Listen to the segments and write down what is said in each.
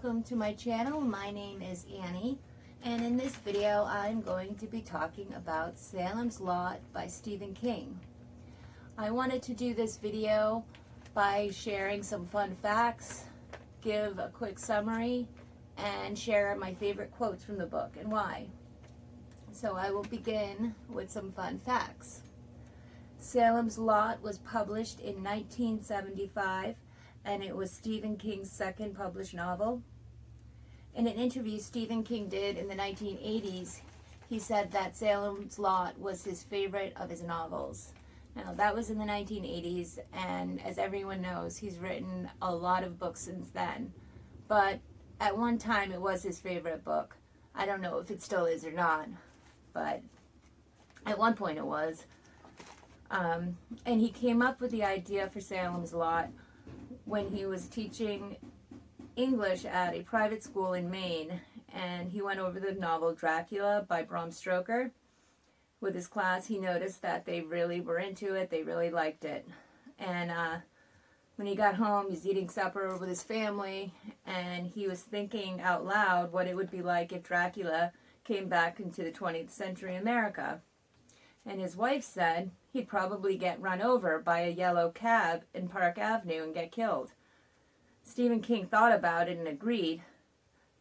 welcome to my channel. My name is Annie, and in this video I'm going to be talking about Salem's Lot by Stephen King. I wanted to do this video by sharing some fun facts, give a quick summary, and share my favorite quotes from the book and why. So I will begin with some fun facts. Salem's Lot was published in 1975, and it was Stephen King's second published novel. In an interview Stephen King did in the 1980s, he said that Salem's Lot was his favorite of his novels. Now, that was in the 1980s, and as everyone knows, he's written a lot of books since then. But at one time, it was his favorite book. I don't know if it still is or not, but at one point it was. And he came up with the idea for Salem's Lot when he was teaching English at a private school in Maine, and he went over the novel Dracula by Bram Stoker with his class. He noticed that they really were into it, they really liked it. And when he got home, he's eating supper with his family, and he was thinking out loud what it would be like if Dracula came back into the 20th century America. And his wife said he'd probably get run over by a yellow cab in Park Avenue and get killed. Stephen King thought about it and agreed.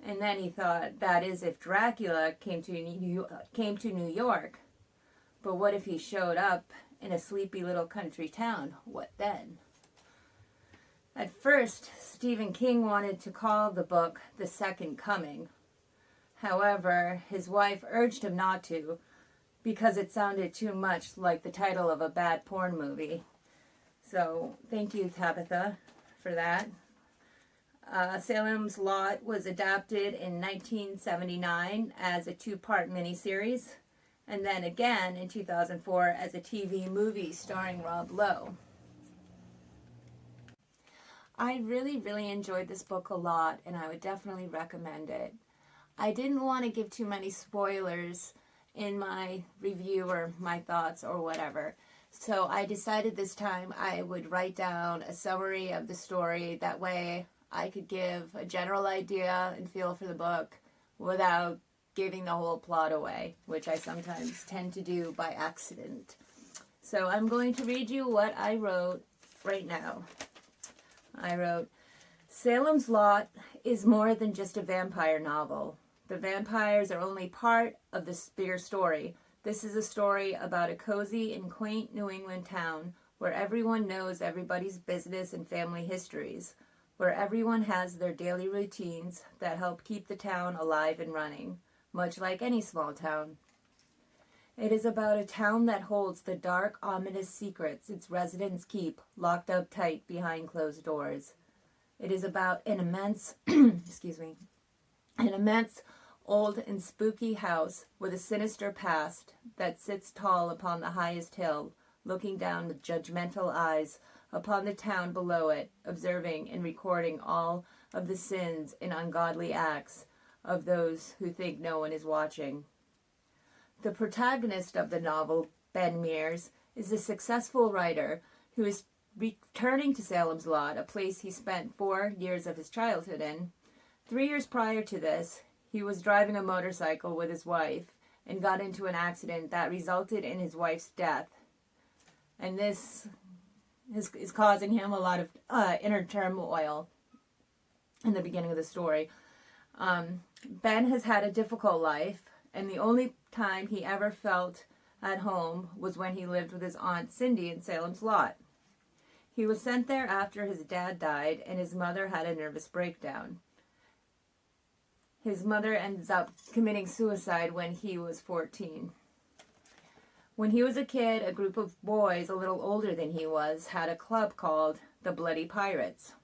And then he thought, that is, if Dracula came to New York. But what if he showed up in a sleepy little country town? What then? At first, Stephen King wanted to call the book The Second Coming. However, his wife urged him not to, because it sounded too much like the title of a bad porn movie. So, thank you, Tabitha, for that. Salem's Lot was adapted in 1979 as a two-part miniseries, and then again in 2004 as a TV movie starring Rob Lowe. I really enjoyed this book a lot, and I would definitely recommend it. I didn't want to give too many spoilers in my review or my thoughts or whatever. So I decided this time I would write down a summary of the story. That way I could give a general idea and feel for the book without giving the whole plot away, which I sometimes tend to do by accident. So I'm going to read you what I wrote right now. I wrote, Salem's Lot is more than just a vampire novel. The vampires are only part of this bigger story. This is a story about a cozy and quaint New England town where everyone knows everybody's business and family histories, where everyone has their daily routines that help keep the town alive and running, much like any small town. It is about a town that holds the dark, ominous secrets its residents keep locked up tight behind closed doors. It is about an immense, an immense old and spooky house with a sinister past that sits tall upon the highest hill, looking down with judgmental eyes upon the town below it, observing and recording all of the sins and ungodly acts of those who think no one is watching. The protagonist of the novel, Ben Mears, is a successful writer who is returning to Salem's Lot, a place he spent 4 years of his childhood in. 3 years prior to this, he was driving a motorcycle with his wife and got into an accident that resulted in his wife's death. And this is causing him a lot of inner turmoil in the beginning of the story. Ben has had a difficult life, and the only time he ever felt at home was when he lived with his Aunt Cindy in Salem's Lot. He was sent there after his dad died and his mother had a nervous breakdown. His mother ends up committing suicide when he was 14. When he was a kid, a group of boys a little older than he was had a club called the Bloody Pirates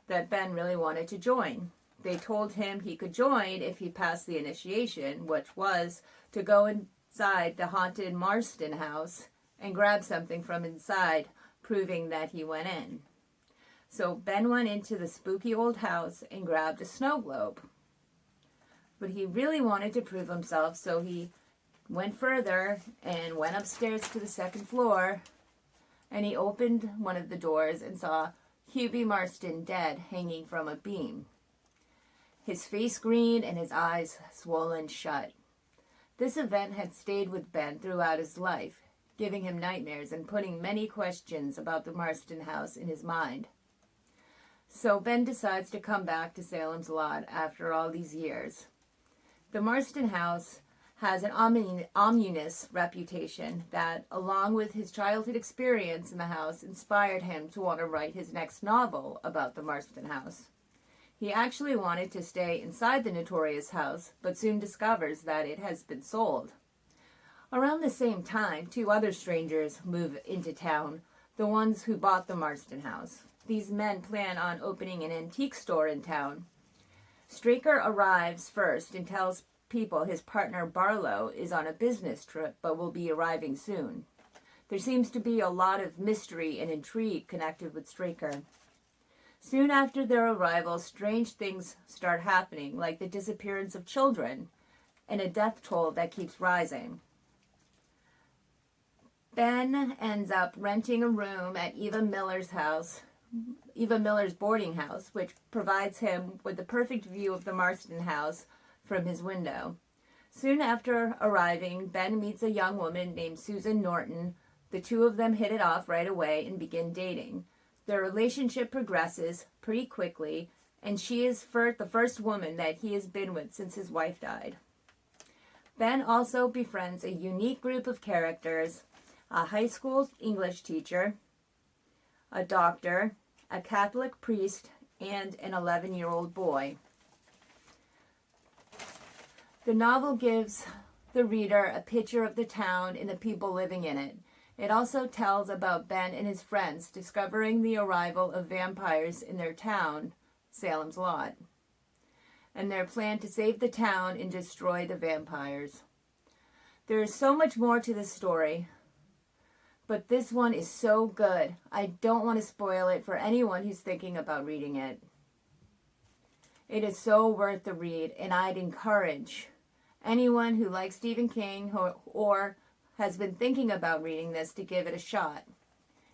that Ben really wanted to join. They told him he could join if he passed the initiation, which was to go inside the haunted Marston house and grab something from inside, proving that he went in. So Ben went into the spooky old house and grabbed a snow globe. But he really wanted to prove himself, so he went further and went upstairs to the second floor, and he opened one of the doors and saw Hubie Marston dead hanging from a beam. his face green and his eyes swollen shut. This event had stayed with Ben throughout his life, giving him nightmares and putting many questions about the Marston house in his mind. So Ben decides to come back to Salem's Lot after all these years. The Marston house has an ominous reputation that, along with his childhood experience in the house, inspired him to want to write his next novel about the Marston house. He actually wanted to stay inside the notorious house, but soon discovers that it has been sold. Around the same time, two other strangers move into town, the ones who bought the Marston house. These men plan on opening an antique store in town. Straker arrives first and tells people his partner Barlow is on a business trip but will be arriving soon. There seems to be a lot of mystery and intrigue connected with Straker. Soon after their arrival, strange things start happening, like the disappearance of children and a death toll that keeps rising. Ben ends up renting a room at Eva Miller's boarding house, which provides him with the perfect view of the Marston house from his window. Soon after arriving, Ben meets a young woman named Susan Norton. The two of them hit it off right away and begin dating. Their relationship progresses pretty quickly, and she is the first woman that he has been with since his wife died. Ben also befriends a unique group of characters: a high school English teacher, a doctor, a Catholic priest, and an 11-year-old boy. The novel gives the reader a picture of the town and the people living in it. It also tells about Ben and his friends discovering the arrival of vampires in their town, Salem's Lot, and their plan to save the town and destroy the vampires. There is so much more to this story, but this one is so good. I don't want to spoil it for anyone who's thinking about reading it. It is so worth the read, and I'd encourage anyone who likes Stephen King or has been thinking about reading this to give it a shot.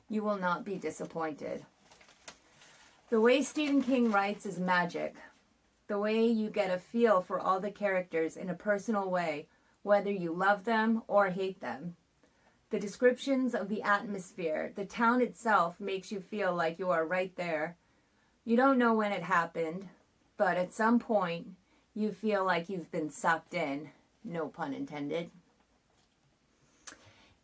You will not be disappointed. The way Stephen King writes is magic. The way you get a feel for all the characters in a personal way, whether you love them or hate them. The descriptions of the atmosphere, the town itself, makes you feel like you are right there. You don't know when it happened, but at some point, you feel like you've been sucked in, no pun intended.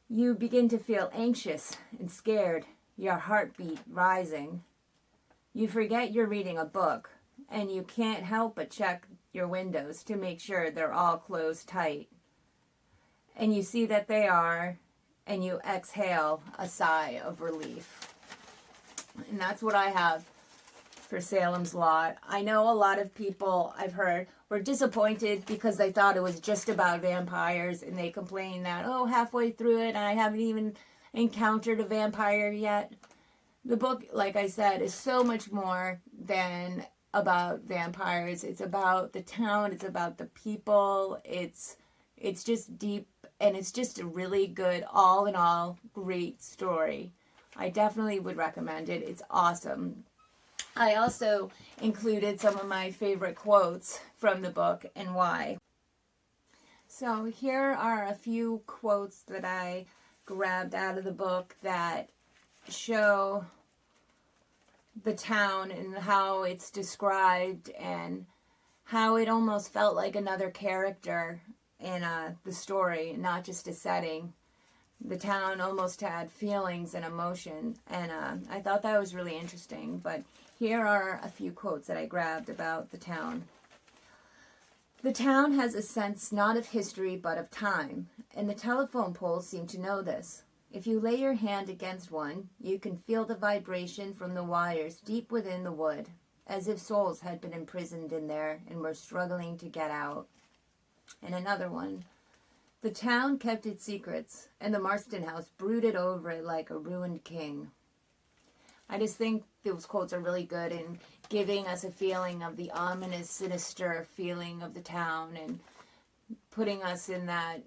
You begin to feel anxious and scared, your heartbeat rising. You forget you're reading a book, and you can't help but check your windows to make sure they're all closed tight. And you see that they are, and you exhale a sigh of relief. And that's what I have for Salem's Lot. I know a lot of people, I've heard, were disappointed because they thought it was just about vampires, and they complained that, halfway through it and I haven't even encountered a vampire yet. The book, like I said, is so much more than about vampires. It's about the town, it's about the people, it's just deep, and it's just a really good, all in all, great story. I definitely would recommend it. It's awesome. I also included some of my favorite quotes from the book and why. So here are a few quotes that I grabbed out of the book that show the town and how it's described and how it almost felt like another character in the story, not just a setting. The town almost had feelings and emotion, and I thought that was really interesting. But here are a few quotes that I grabbed about the town. The town has a sense not of history but of time, and the telephone poles seem to know this. If you lay your hand against one, you can feel the vibration from the wires deep within the wood, as if souls had been imprisoned in there and were struggling to get out. And another one. The town kept its secrets, and the Marston house brooded over it like a ruined king. I just think those quotes are really good in giving us a feeling of the ominous, sinister feeling of the town and putting us in that,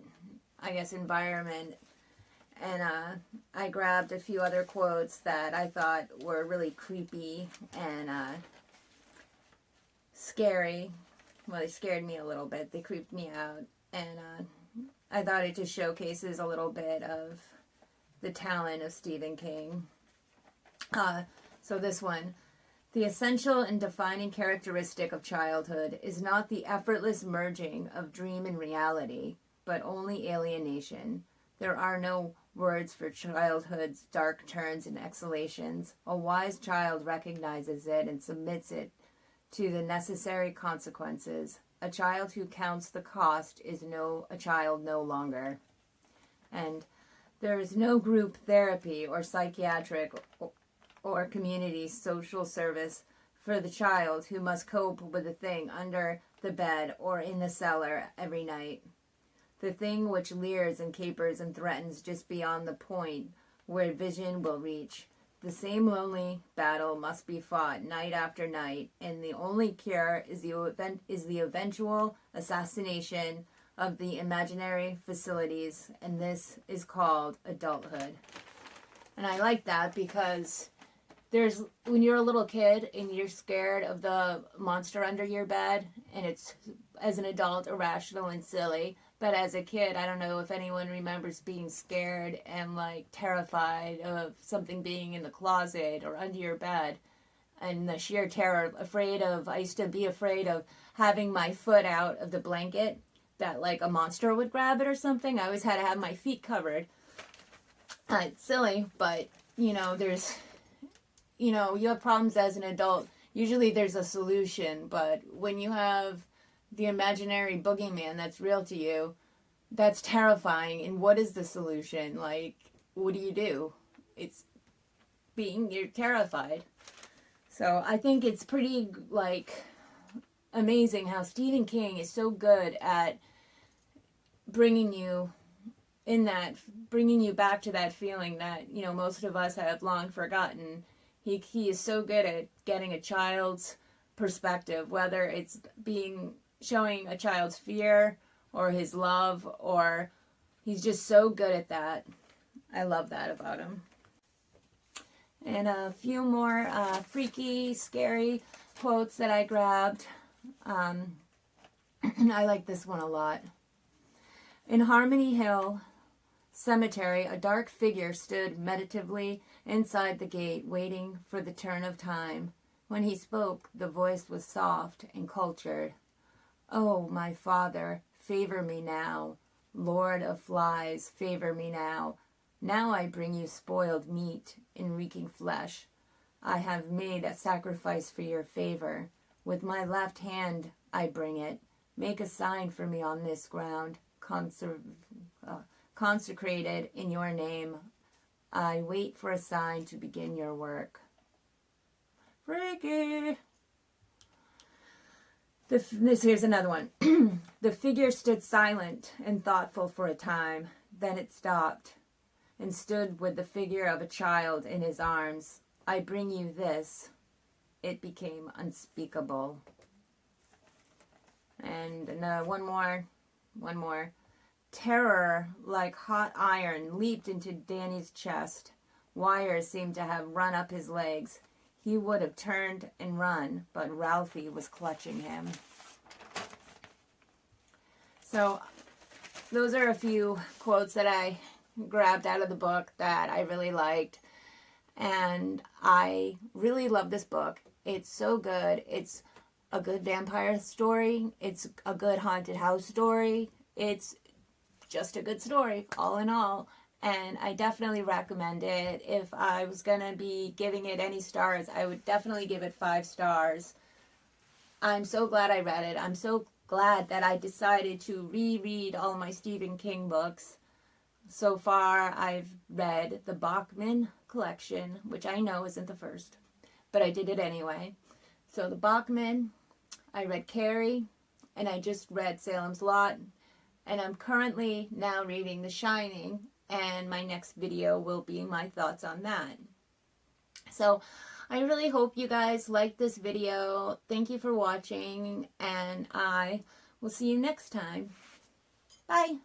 I guess, environment. And I grabbed a few other quotes that I thought were really creepy and scary. well, they scared me a little bit. They creeped me out. And I thought it just showcases a little bit of the talent of Stephen King. So this one. The essential and defining characteristic of childhood is not the effortless merging of dream and reality, but only alienation. There are no words for childhood's dark turns and exhalations. A wise child recognizes it and submits it to the necessary consequences. A child who counts the cost is a child no longer. And there is no group therapy or psychiatric or community social service for the child who must cope with the thing under the bed or in the cellar every night. The thing which leers and capers and threatens just beyond the point where vision will reach. The same lonely battle must be fought night after night, and the only cure is the eventual assassination of the imaginary facilities, and this is called adulthood. And I like that because when you're a little kid and you're scared of the monster under your bed, and it's, as an adult, irrational and silly, but as a kid, I don't know if anyone remembers being scared and like terrified of something being in the closet or under your bed, and the sheer terror, I used to be afraid of having my foot out of the blanket, that like a monster would grab it or something. I always had to have my feet covered. It's silly, but you have problems as an adult. Usually there's a solution, but when you have the imaginary boogeyman that's real to you, that's terrifying. And what is the solution? Like, what do? You're terrified. So I think it's pretty, amazing how Stephen King is so good at bringing you back to that feeling that, most of us have long forgotten. He is so good at getting a child's perspective, whether it's showing a child's fear or his love, or he's just so good at that. I love that about him. And a few more freaky, scary quotes that I grabbed. I like this one a lot. In Harmony Hill Cemetery, a dark figure stood meditatively inside the gate, waiting for the turn of time. When he spoke, the voice was soft and cultured. Oh, my Father, favor me now. Lord of flies, favor me now. Now I bring you spoiled meat in reeking flesh. I have made a sacrifice for your favor. With my left hand I bring it. Make a sign for me on this ground, consecrated in your name. I wait for a sign to begin your work. Freaky! Here's another one. The figure stood silent and thoughtful for a time. Then it stopped and stood with the figure of a child in his arms. I bring you this. It became unspeakable. And one more. Terror, like hot iron, leaped into Danny's chest. Wires seemed to have run up his legs. He would have turned and run, but Ralphie was clutching him. So, those are a few quotes that I grabbed out of the book that I really liked. And I really love this book. It's so good. It's a good vampire story. It's a good haunted house story. It's just a good story, all in all. And I definitely recommend it. If I was going to be giving it any stars, I would definitely give it 5 stars. I'm so glad I read it. I'm so glad that I decided to reread all my Stephen King books. So far, I've read the Bachman collection, which I know isn't the first, but I did it anyway. So the Bachman, I read Carrie, and I just read Salem's Lot, and I'm currently now reading The Shining, and my next video will be my thoughts on that. So I really hope you guys liked this video. Thank you for watching, and I will see you next time. Bye.